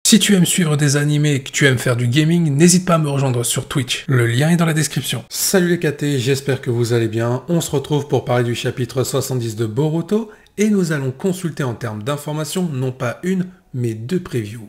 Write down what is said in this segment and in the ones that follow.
Si tu aimes suivre des animés et que tu aimes faire du gaming, n'hésite pas à me rejoindre sur Twitch. Le lien est dans la description. Salut les KT, j'espère que vous allez bien. On se retrouve pour parler du chapitre 70 de Boruto et nous allons consulter en termes d'informations non pas une, mais deux previews.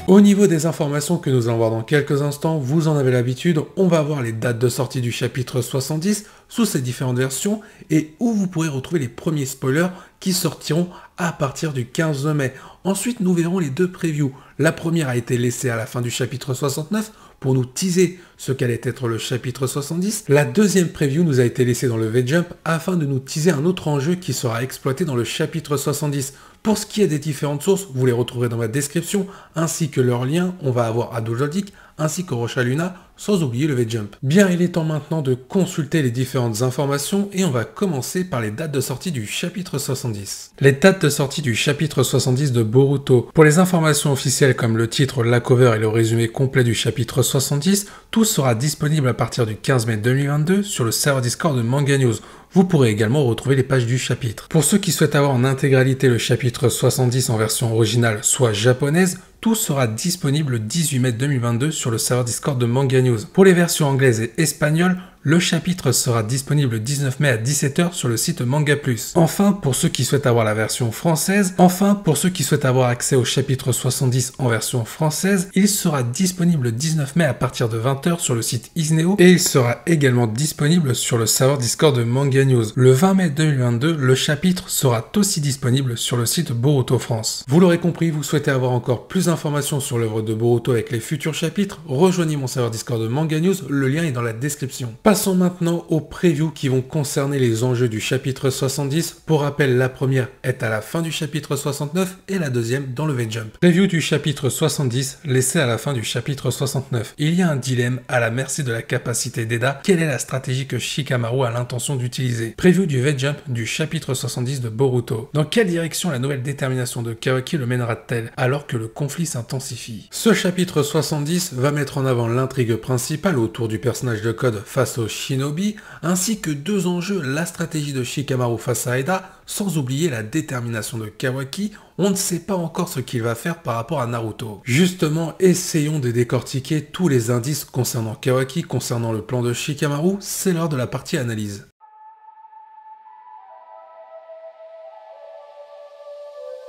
Au niveau des informations que nous allons voir dans quelques instants, vous en avez l'habitude, on va voir les dates de sortie du chapitre 70 sous ses différentes versions et où vous pourrez retrouver les premiers spoilers qui sortiront à partir du 15 mai. Ensuite, nous verrons les deux previews. La première a été laissée à la fin du chapitre 69 pour nous teaser ce qu'allait être le chapitre 70. La deuxième preview nous a été laissée dans le V-Jump afin de nous teaser un autre enjeu qui sera exploité dans le chapitre 70. Pour ce qui est des différentes sources, vous les retrouverez dans ma description, ainsi que leurs liens, on va avoir Adoljaldik, ainsi que Rocha Luna, sans oublier le V-Jump. Bien, il est temps maintenant de consulter les différentes informations et on va commencer par les dates de sortie du chapitre 70. Les dates de sortie du chapitre 70 de Boruto. Pour les informations officielles comme le titre, la cover et le résumé complet du chapitre 70, tout sera disponible à partir du 15 mai 2022 sur le serveur Discord de Manga News. Vous pourrez également retrouver les pages du chapitre. Pour ceux qui souhaitent avoir en intégralité le chapitre 70 en version originale, soit japonaise, tout sera disponible le 18 mai 2022 sur le serveur Discord de Manga News. Pour les versions anglaises et espagnoles, le chapitre sera disponible le 19 mai à 17 h sur le site Manga Plus. Enfin, pour ceux qui souhaitent avoir la version française, avoir accès au chapitre 70 en version française, il sera disponible le 19 mai à partir de 20 h sur le site Isneo et il sera également disponible sur le serveur Discord de Manga News. Le 20 mai 2022, le chapitre sera aussi disponible sur le site Boruto France. Vous l'aurez compris, vous souhaitez avoir encore plus d'informations sur l'œuvre de Boruto avec les futurs chapitres, rejoignez mon serveur Discord de Manga News, le lien est dans la description. Passons maintenant aux previews qui vont concerner les enjeux du chapitre 70. Pour rappel, la première est à la fin du chapitre 69 et la deuxième dans le V-Jump. Preview du chapitre 70, laissé à la fin du chapitre 69. Il y a un dilemme à la merci de la capacité d'Eda. Quelle est la stratégie que Shikamaru a l'intention d'utiliser? Preview du V-Jump du chapitre 70 de Boruto. Dans quelle direction la nouvelle détermination de Kawaki le mènera-t-elle alors que le conflit s'intensifie? Ce chapitre 70 va mettre en avant l'intrigue principale autour du personnage de Code face au Shinobi, ainsi que deux enjeux, la stratégie de Shikamaru face à Eda, sans oublier la détermination de Kawaki. On ne sait pas encore ce qu'il va faire par rapport à Naruto. Justement, essayons de décortiquer tous les indices concernant Kawaki, concernant le plan de Shikamaru, c'est l'heure de la partie analyse.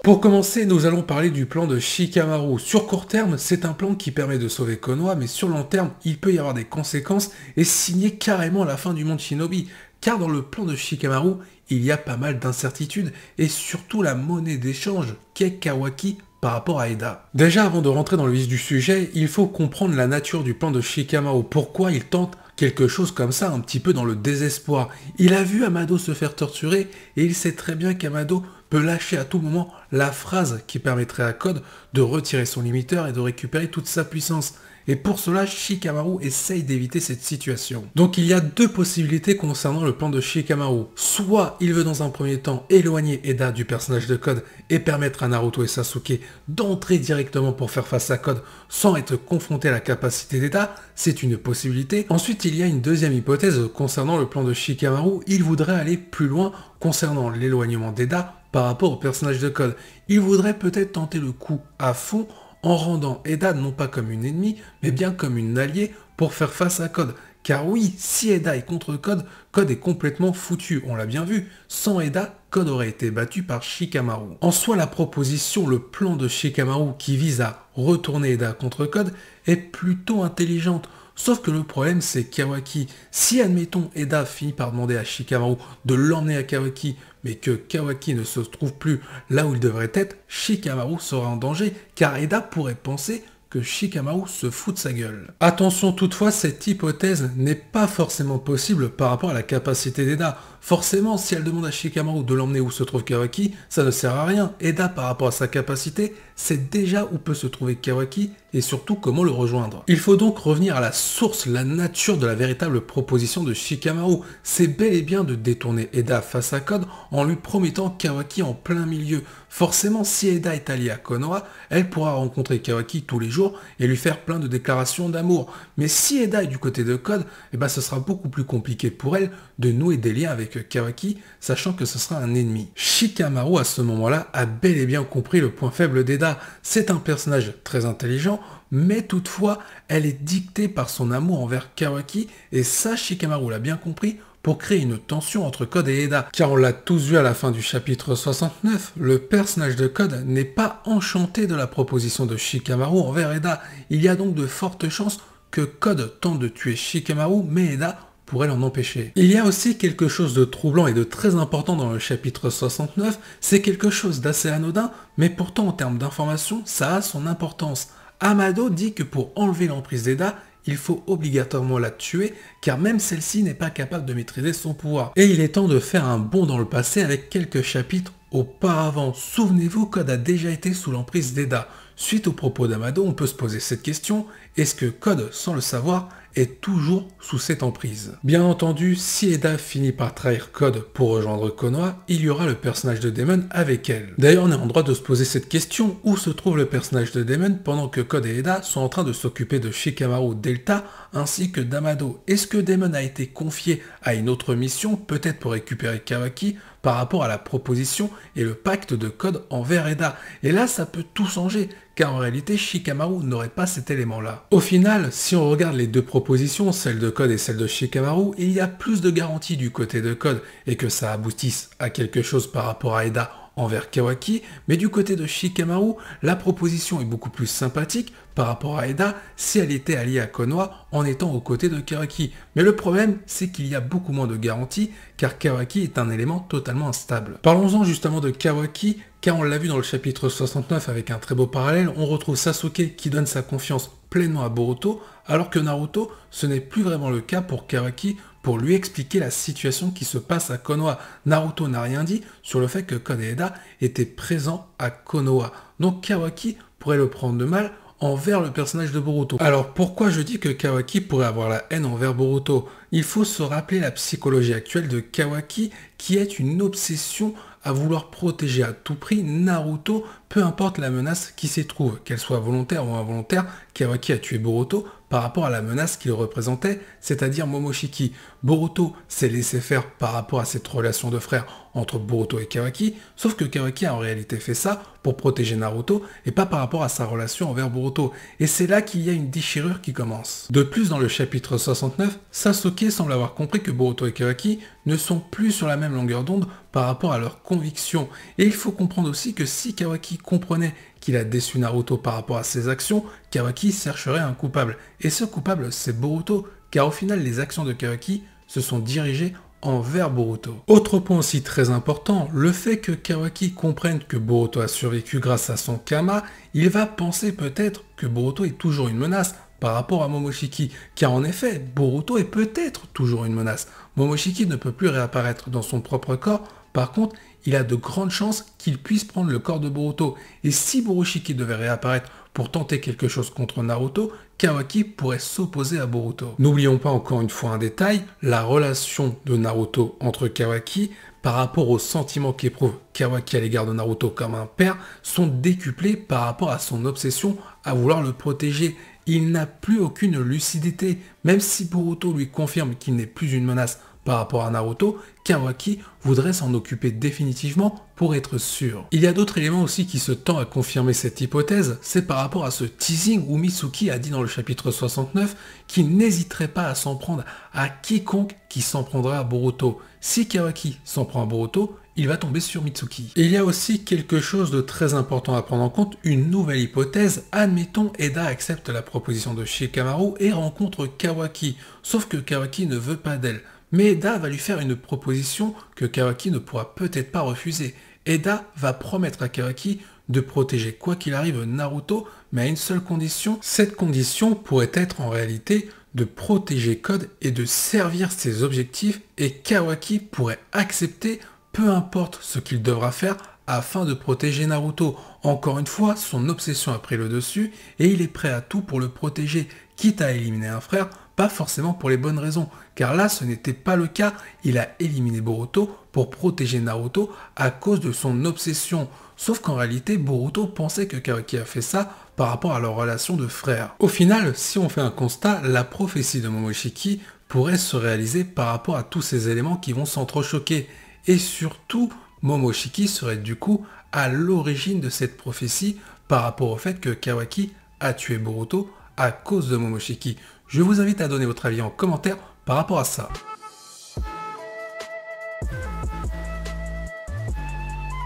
Pour commencer, nous allons parler du plan de Shikamaru. Sur court terme, c'est un plan qui permet de sauver Konoha, mais sur long terme, il peut y avoir des conséquences et signer carrément la fin du monde Shinobi. Car dans le plan de Shikamaru, il y a pas mal d'incertitudes et surtout la monnaie d'échange qu'est Kawaki par rapport à Eda. Déjà, avant de rentrer dans le vif du sujet, il faut comprendre la nature du plan de Shikamaru. Pourquoi il tente quelque chose comme ça, un petit peu dans le désespoir. Il a vu Amado se faire torturer et il sait très bien qu'Amado peut lâcher à tout moment la phrase qui permettrait à Code de retirer son limiteur et de récupérer toute sa puissance. Et pour cela, Shikamaru essaye d'éviter cette situation. Donc il y a deux possibilités concernant le plan de Shikamaru. Soit il veut dans un premier temps éloigner Eda du personnage de Code et permettre à Naruto et Sasuke d'entrer directement pour faire face à Code sans être confronté à la capacité d'Eda, c'est une possibilité. Ensuite, il y a une deuxième hypothèse concernant le plan de Shikamaru. Il voudrait aller plus loin concernant l'éloignement d'Eda par rapport au personnage de Code. Il voudrait peut-être tenter le coup à fond en rendant Eda non pas comme une ennemie, mais bien comme une alliée pour faire face à Code. Car oui, si Eda est contre Code, Code est complètement foutu, on l'a bien vu. Sans Eda, Code aurait été battu par Shikamaru. En soi, la proposition, le plan de Shikamaru qui vise à retourner Eda contre Code est plutôt intelligente. Sauf que le problème, c'est Kawaki. Si, admettons, Eda finit par demander à Shikamaru de l'emmener à Kawaki, mais que Kawaki ne se trouve plus là où il devrait être, Shikamaru sera en danger, car Eda pourrait penser que Shikamaru se fout de sa gueule. Attention toutefois, cette hypothèse n'est pas forcément possible par rapport à la capacité d'Eda. Forcément, si elle demande à Shikamaru de l'emmener où se trouve Kawaki, ça ne sert à rien. Eda, par rapport à sa capacité, sait déjà où peut se trouver Kawaki et surtout comment le rejoindre. Il faut donc revenir à la source, la nature de la véritable proposition de Shikamaru. C'est bel et bien de détourner Eda face à Code en lui promettant Kawaki en plein milieu. Forcément, si Eda est alliée à Konoha, elle pourra rencontrer Kawaki tous les jours et lui faire plein de déclarations d'amour. Mais si Eda est du côté de Code, eh ben ce sera beaucoup plus compliqué pour elle de nouer des liens avec avec Kawaki, sachant que ce sera un ennemi. Shikamaru à ce moment-là a bel et bien compris le point faible d'Eda. C'est un personnage très intelligent, mais toutefois, elle est dictée par son amour envers Kawaki, et ça Shikamaru l'a bien compris, pour créer une tension entre Code et Eda. Car on l'a tous vu à la fin du chapitre 69, le personnage de Code n'est pas enchanté de la proposition de Shikamaru envers Eda. Il y a donc de fortes chances que Code tente de tuer Shikamaru, mais Eda pourrait l'en empêcher. Il y a aussi quelque chose de troublant et de très important dans le chapitre 69, c'est quelque chose d'assez anodin, mais pourtant en termes d'information, ça a son importance. Amado dit que pour enlever l'emprise d'Eda, il faut obligatoirement la tuer, car même celle-ci n'est pas capable de maîtriser son pouvoir. Et il est temps de faire un bond dans le passé avec quelques chapitres auparavant. Souvenez-vous, Code a déjà été sous l'emprise d'Eda. Suite aux propos d'Amado, on peut se poser cette question, est-ce que Code, sans le savoir, est toujours sous cette emprise? Bien entendu, si Eda finit par trahir Code pour rejoindre Konoha, il y aura le personnage de Daemon avec elle. D'ailleurs, on est en droit de se poser cette question, où se trouve le personnage de Daemon pendant que Code et Eda sont en train de s'occuper de Shikamaru Delta ainsi que d'Amado? Est-ce que Daemon a été confié à une autre mission, peut-être pour récupérer Kawaki, par rapport à la proposition et le pacte de Code envers Eda? Et là, ça peut tout changer, car en réalité, Shikamaru n'aurait pas cet élément-là. Au final, si on regarde les deux propositions, celle de Code et celle de Shikamaru, il y a plus de garanties du côté de Code, et que ça aboutisse à quelque chose par rapport à Eda envers Kawaki, mais du côté de Shikamaru, la proposition est beaucoup plus sympathique par rapport à Eda si elle était alliée à Konoha en étant aux côtés de Kawaki. Mais le problème, c'est qu'il y a beaucoup moins de garanties, car Kawaki est un élément totalement instable. Parlons-en justement de Kawaki, car on l'a vu dans le chapitre 69 avec un très beau parallèle, on retrouve Sasuke qui donne sa confiance pleinement à Boruto, alors que Naruto, ce n'est plus vraiment le cas pour Kawaki, pour lui expliquer la situation qui se passe à Konoha. Naruto n'a rien dit sur le fait que Code et Eda étaient présents à Konoha. Donc Kawaki pourrait le prendre de mal envers le personnage de Boruto. Alors pourquoi je dis que Kawaki pourrait avoir la haine envers Boruto? Il faut se rappeler la psychologie actuelle de Kawaki qui est une obsession à vouloir protéger à tout prix Naruto, peu importe la menace qui s'y trouve, qu'elle soit volontaire ou involontaire. Kawaki a tué Boruto par rapport à la menace qu'il représentait, c'est-à-dire Momoshiki. Boruto s'est laissé faire par rapport à cette relation de frère entre Boruto et Kawaki, sauf que Kawaki a en réalité fait ça pour protéger Naruto et pas par rapport à sa relation envers Boruto. Et c'est là qu'il y a une déchirure qui commence. De plus, dans le chapitre 69, Sasuke semble avoir compris que Boruto et Kawaki ne sont plus sur la même longueur d'onde par rapport à leurs convictions. Et il faut comprendre aussi que si Kawaki comprenait qu'il a déçu Naruto par rapport à ses actions, Kawaki chercherait un coupable. Et ce coupable, c'est Boruto, car au final, les actions de Kawaki se sont dirigées envers Boruto. Autre point aussi très important, le fait que Kawaki comprenne que Boruto a survécu grâce à son Kama, il va penser peut-être que Boruto est toujours une menace par rapport à Momoshiki, car en effet, Boruto est peut-être toujours une menace. Momoshiki ne peut plus réapparaître dans son propre corps, par contre, il a de grandes chances qu'il puisse prendre le corps de Boruto. Et si Momoshiki devait réapparaître pour tenter quelque chose contre Naruto, Kawaki pourrait s'opposer à Boruto. N'oublions pas encore une fois un détail, la relation de Naruto entre Kawaki par rapport aux sentiments qu'éprouve Kawaki à l'égard de Naruto comme un père sont décuplés par rapport à son obsession à vouloir le protéger. Il n'a plus aucune lucidité, même si Boruto lui confirme qu'il n'est plus une menace par rapport à Naruto, Kawaki voudrait s'en occuper définitivement pour être sûr. Il y a d'autres éléments aussi qui se tendent à confirmer cette hypothèse, c'est par rapport à ce teasing où Mitsuki a dit dans le chapitre 69 qu'il n'hésiterait pas à s'en prendre à quiconque qui s'en prendra à Boruto. Si Kawaki s'en prend à Boruto, il va tomber sur Mitsuki. Et il y a aussi quelque chose de très important à prendre en compte, une nouvelle hypothèse. Admettons, Eda accepte la proposition de Shikamaru et rencontre Kawaki, sauf que Kawaki ne veut pas d'elle. Mais Eda va lui faire une proposition que Kawaki ne pourra peut-être pas refuser. Eda va promettre à Kawaki de protéger quoi qu'il arrive Naruto, mais à une seule condition. Cette condition pourrait être en réalité de protéger Code et de servir ses objectifs, et Kawaki pourrait accepter peu importe ce qu'il devra faire afin de protéger Naruto. Encore une fois, son obsession a pris le dessus et il est prêt à tout pour le protéger, quitte à éliminer un frère, pas forcément pour les bonnes raisons, car là ce n'était pas le cas, il a éliminé Boruto pour protéger Naruto à cause de son obsession. Sauf qu'en réalité, Boruto pensait que Kawaki a fait ça par rapport à leur relation de frère. Au final, si on fait un constat, la prophétie de Momoshiki pourrait se réaliser par rapport à tous ces éléments qui vont s'entrechoquer. Et surtout, Momoshiki serait du coup à l'origine de cette prophétie par rapport au fait que Kawaki a tué Boruto à cause de Momoshiki. Je vous invite à donner votre avis en commentaire par rapport à ça.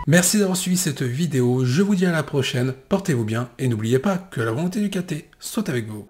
Merci d'avoir suivi cette vidéo, je vous dis à la prochaine, portez-vous bien et n'oubliez pas que la volonté du KT soit avec vous.